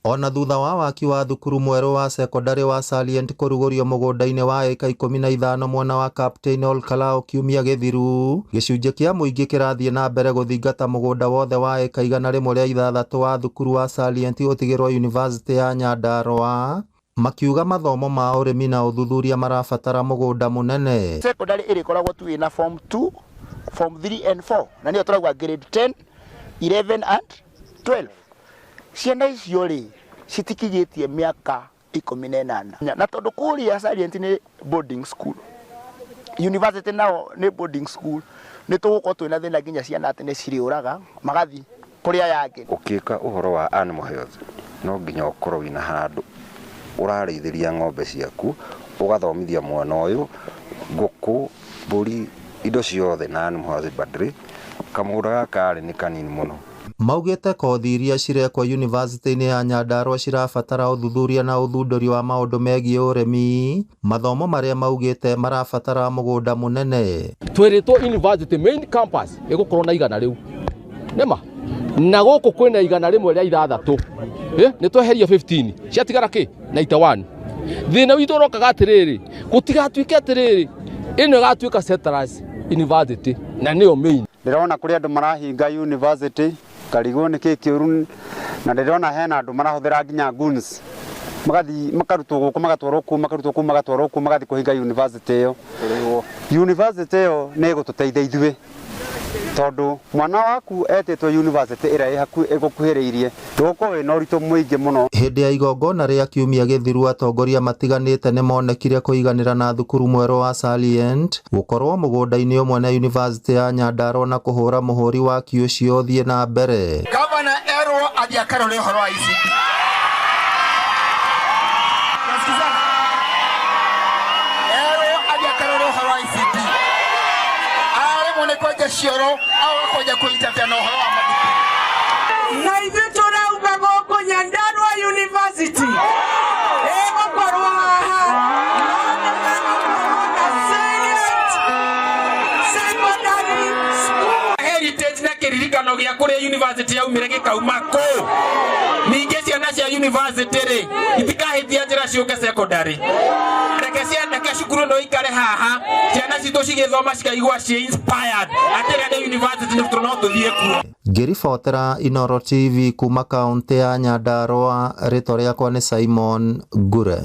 Ona thutha wa waki wa thukuru mweru wa secondary wa Salient kũrugũrio mũgũnda-inĩ wa eka 15 mwena wa Captain Olkalao kiumia gĩthiru, gĩcunjĩ kĩa mũingĩ kĩrathiĩ na mbere gũthingata mũgũnda wothe wa eka 106 wa thukuru wa Salient ũtigĩrwo University ya Nyandarua, makiuga mathomo ma ũrĩmi na ũthuthuria marabatara mũgũnda mũnene. Secondary ĩrĩkoragwo tu ĩna form 2, form 3 and 4 na nĩyo tũrauga grade 10, 11 and 12. Ciana icio rĩ citikinyĩtie mĩaka 18 na tondũ kũrĩa Salient nĩ boarding school, university nao nĩ boarding school, nĩ tũgũkorwo twĩna thĩna nginya ciana atĩ nĩ cirĩũraga magathi kũrĩa yake. Ũkĩka ũhoro wa animal health no nginya ũkorwo wĩna handũ ũrarĩithĩria ng'ombe ciaku, ũgathomithia mwana ũyũ ngũkũ, mbũri, indo ciothe na animal husbandry. Kamũgũnda gaka nĩ kanini mũno. Maugĩte kothi iria cirekwo University-inĩ ya Nyandarua cirabatara ũthuthuria na ũthundũri wa maũndũ megiĩ ũrĩmi, mathomo marĩa maugĩte marabatara mũgũnda mũnene. Twĩrĩtwo university main campus ĩgũkorwo na igana rĩu nĩma na gũkũ kwĩna igana rĩmwe rĩa 6 nĩ tweheria 15 ciatigara kĩ 91. Thĩna witũ ũrokaga atĩrĩrĩ, gũtigatuĩke atĩrĩrĩ ĩno ĩgatuĩka Settlers University na nĩyo main. Ndĩrona kũrĩ andũ marahinga university karigwo nĩ kĩ kĩũru, na ndĩrona hena andũ marahũthĩra nginya guns magathi makarutwo gũkũ magatwarwo kũ makarutwo kũ magatwarwo kũ magathi kũhinga university ĩyo. University ĩyo nĩ ĩgũtũteithia ithuĩ tondũ mwana waku etĩtwo university ĩrĩa ĩgũkuhĩrĩirie ndũgũkorwo wĩna ũritũ mũingĩ mũno. Hĩndĩ ya igongona rĩa kiumia gĩthiru atongoria matiganĩte nĩ monekire kũiganĩra na thukuru mwerũ wa Salient gũkorwo mũgũnda-inĩ ũmwe na University ya Nyandarua na kũhũra mũhũri waki ũcio ũthiĩ na mbere. Governor erwo athiakarore ũhoro wa ICT. Cioro au koja kuitafia na uhoro wa mathukuru. Na ithuĩ tũrauga gũkũ Nyandarua University ĩgũkorwo haha secondary school. Heritage na kĩririkano gĩa kũrĩa university yaumire gĩkauma kũ. Ningĩ ciana cia university rĩ itikahĩtia njĩra ciũke secondary. Reke cukuru no ikare haha ciana citũ cigĩthoma cikaigua ciĩ inspired atĩrĩa nĩ university nĩ tũno tũthiĩ kuo. Ngĩribotera Inooro TV kuma kaunti ya Nyandarua, rĩtwa rĩakwa nĩ Simon Ngure.